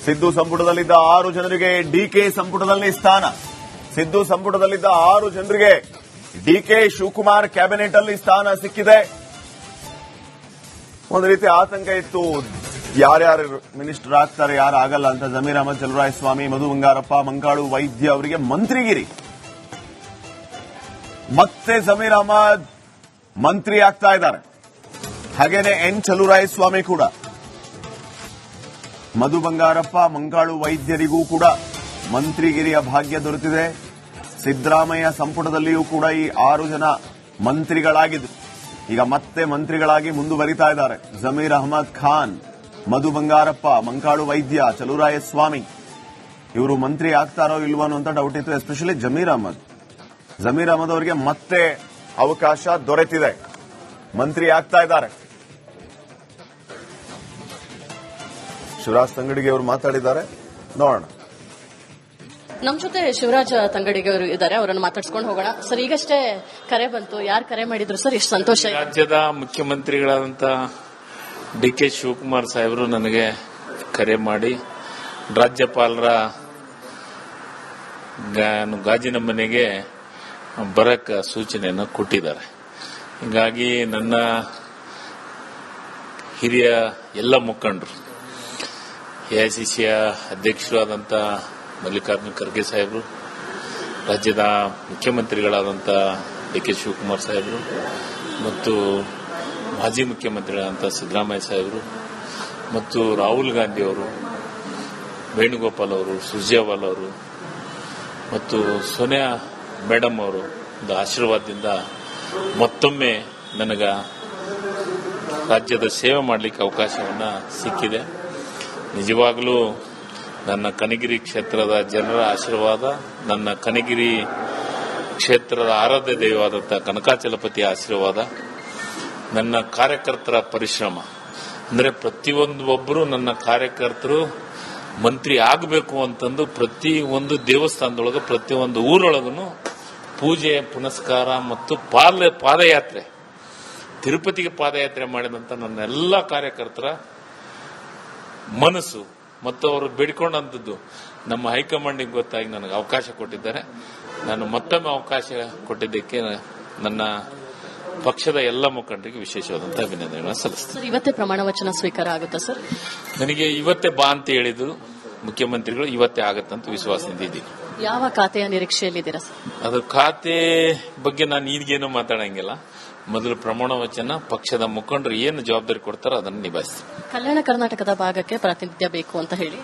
ಸಿದ್ದು ಸಂಪುಟದಲ್ಲಿದ್ದ 6 ಜನರಿಗೆ ಡಿಕೆ ಸಂಪುಟದಲ್ಲಿ ಸ್ಥಾನ. ಸಿದ್ದು ಸಂಪುಟದಲ್ಲಿದ್ದ 6 ಜನರಿಗೆ ಡಿಕೆ ಶಿವಕುಮಾರ್ ಕ್ಯಾಬಿನೆಟ್ ಅಲ್ಲಿ ಸ್ಥಾನ ಸಿಕ್ಕಿದೆ. ಒಂದು ರೀತಿ ಆತಂಕ ಇತ್ತು, ಯಾರ್ಯಾರು ಮಿನಿಸ್ಟರ್ ಆಗ್ತಾರೆ, ಯಾರು ಆಗಲ್ಲ ಅಂತ. ಜಮೀರ್ ಅಹಮದ್, ಚಲುವರಾಯಸ್ವಾಮಿ, ಮಧು ಬಂಗಾರಪ್ಪ, ಮಂಕಾಳು ವೈದ್ಯ ಅವರಿಗೆ ಮಂತ್ರಿಗಿರಿ. ಮತ್ತೆ ಜಮೀರ್ ಅಹಮದ್ ಮಂತ್ರಿ ಆಗ್ತಾ ಇದ್ದಾರೆ. ಹಾಗೇನೆ ಎನ್ ಚಲುವರಾಯಸ್ವಾಮಿ ಕೂಡ. ಮಧು ಬಂಗಾರಪ್ಪ, ಮಂಕಾಳು ವೈದ್ಯರಿಗೂ ಕೂಡ ಮಂತ್ರಿಗಿರಿಯ ಭಾಗ್ಯ ದೊರೆತಿದೆ. ಸಿದ್ದರಾಮಯ್ಯ ಸಂಪುಟದಲ್ಲಿಯೂ ಕೂಡ ಈ 6 ಜನ ಮಂತ್ರಿಗಳಾಗಿದ್ದು ಈಗ ಮತ್ತೆ ಮಂತ್ರಿಗಳಾಗಿ ಮುಂದುವರಿತಾ ಇದ್ದಾರೆ. ಜಮೀರ್ ಅಹಮದ್ ಖಾನ್, ಮಧು ಬಂಗಾರಪ್ಪ, ಮಂಕಾಳು ವೈದ್ಯ, ಚಲುವರಾಯಸ್ವಾಮಿ ಇವರು ಮಂತ್ರಿ ಆಗ್ತಾರೋ ಇಲ್ವೋ ಅನ್ನುವಂತ ಡೌಟ್ ಇತ್ತು. ಎಸ್ಪೆಷಲಿ ಜಮೀರ್ ಅಹಮದ್ ಅವರಿಗೆ ಮತ್ತೆ ಅವಕಾಶ ದೊರೆತಿದೆ, ಮಂತ್ರಿ ಆಗ್ತಾ ಇದ್ದಾರೆ. ಶಿವರಾಜ್ ತಂಗಡಿಗೆ ಅವರು ಮಾತಾಡಿದ್ದಾರೆ, ನೋಡೋಣ. ನಮ್ಮ ಜೊತೆ ಶಿವರಾಜ್ ತಂಗಡಿಗೆ ಅವರು ಇದ್ದಾರೆ, ಅವರನ್ನು ಮಾತಾಡ್ಸ್ಕೊಂಡು ಹೋಗೋಣ. ಸರ್, ಈಗಷ್ಟೇ ಕರೆ ಬಂತು. ಯಾರು ಕರೆ ಮಾಡಿದ್ರು ಸರ್? ಎಷ್ಟು ಸಂತೋಷ. ರಾಜ್ಯದ ಮುಖ್ಯಮಂತ್ರಿಗಳಾದಂತ ಡಿಕೆ ಶಿವಕುಮಾರ್ ಸಾಹೇಬರು ನನಗೆ ಕರೆ ಮಾಡಿ ರಾಜ್ಯಪಾಲರ ಗಾಜಿನ ಮನೆಗೆ ಬರಕ್ಕೆ ಸೂಚನೆಯನ್ನು ಕೊಟ್ಟಿದ್ದಾರೆ. ಹೀಗಾಗಿ ನನ್ನ ಹಿರಿಯ ಎಲ್ಲ ಮುಖಂಡರು, ಎಐಸಿಸಿಯ ಅಧ್ಯಕ್ಷರು ಆದಂಥ ಮಲ್ಲಿಕಾರ್ಜುನ ಖರ್ಗೆ ಸಾಹೇಬರು, ರಾಜ್ಯದ ಮುಖ್ಯಮಂತ್ರಿಗಳಾದಂಥ ಡಿಕೆ ಶಿವಕುಮಾರ್ ಸಾಹೇಬರು ಮತ್ತು ಮಾಜಿ ಮುಖ್ಯಮಂತ್ರಿಗಳಾದಂಥ ಸಿದ್ದರಾಮಯ್ಯ ಸಾಹೇಬರು ಮತ್ತು ರಾಹುಲ್ ಗಾಂಧಿ ಅವರು, ವೇಣುಗೋಪಾಲ್ ಅವರು, ಸುರ್ಜೇವಾಲ್ ಅವರು ಮತ್ತು ಸೋನಿಯಾ ಮೇಡಮ್ ಅವರು ಒಂದು ಆಶೀರ್ವಾದದಿಂದ ಮತ್ತೊಮ್ಮೆ ನನಗೆ ರಾಜ್ಯದ ಸೇವೆ ಮಾಡಲಿಕ್ಕೆ ಅವಕಾಶವನ್ನು ಸಿಕ್ಕಿದೆ. ನಿಜವಾಗಲೂ ನನ್ನ ಕನಗಿರಿ ಕ್ಷೇತ್ರದ ಜನರ ಆಶೀರ್ವಾದ, ನನ್ನ ಕನಗಿರಿ ಕ್ಷೇತ್ರದ ಆರಾಧ್ಯ ದೈವವಾದಂಥ ಕನಕಾಚಲಪತಿಯ ಆಶೀರ್ವಾದ, ನನ್ನ ಕಾರ್ಯಕರ್ತರ ಪರಿಶ್ರಮ, ಅಂದರೆ ಪ್ರತಿಯೊಬ್ಬರು ನನ್ನ ಕಾರ್ಯಕರ್ತರು ಮಂತ್ರಿ ಆಗಬೇಕು ಅಂತಂದು ಪ್ರತಿಯೊಂದು ದೇವಸ್ಥಾನದೊಳಗೆ, ಪ್ರತಿಯೊಂದು ಊರೊಳಗೂ ಪೂಜೆ ಪುನಸ್ಕಾರ ಮತ್ತು ಪಾದಯಾತ್ರೆ, ತಿರುಪತಿಗೆ ಪಾದಯಾತ್ರೆ ಮಾಡಿದಂಥ ನನ್ನ ಎಲ್ಲ ಕಾರ್ಯಕರ್ತರ ಮನಸ್ಸು ಮತ್ತು ಅವರು ಬೇಡಿಕೊಂಡಂಥದ್ದು ನಮ್ಮ ಹೈಕಮಾಂಡಿಗೆ ಗೊತ್ತಾಗಿ ನನಗೆ ಅವಕಾಶ ಕೊಟ್ಟಿದ್ದಾರೆ. ನಾನು ಮತ್ತೊಮ್ಮೆ ಅವಕಾಶ ಕೊಟ್ಟಿದ್ದಕ್ಕೆ ನನ್ನ ಪಕ್ಷದ ಎಲ್ಲ ಮುಖಂಡರಿಗೆ ವಿಶೇಷವಾದಂತಹ ಅಭಿನಂದನೆಗಳನ್ನು ಸಲ್ಲಿಸ್ತೀನಿ. ಇವತ್ತೇ ಪ್ರಮಾಣ ವಚನ ಸ್ವೀಕಾರ ಆಗುತ್ತಾ ಸರ್? ನನಗೆ ಇವತ್ತೇ ಬಾ ಅಂತ ಹೇಳಿದ್ರು ಮುಖ್ಯಮಂತ್ರಿಗಳು, ಇವತ್ತೇ ಆಗತ್ತಂತ ವಿಶ್ವಾಸದಿಂದ ಇದ್ದೀನಿ. ಯಾವ ಖಾತೆಯ ನಿರೀಕ್ಷೆಯಲ್ಲಿದ್ದೀರಾ ಸರ್? ಅದು ಖಾತೆ ಬಗ್ಗೆ ನಾನು ಈಗೇನು ಮಾತಾಡಂಗಿಲ್ಲ. ಮೊದಲು ಪ್ರಮಾಣ ವಚನ, ಪಕ್ಷದ ಮುಖಂಡರು ಏನು ಜವಾಬ್ದಾರಿ ಕೊಡ್ತಾರೋ ಅದನ್ನು ನಿಭಾಯಿಸ್ತೀನಿ. ಕಲ್ಯಾಣ ಕರ್ನಾಟಕದ ಭಾಗಕ್ಕೆ ಪ್ರಾತಿನಿಧ್ಯ ಬೇಕು ಅಂತ ಹೇಳಿ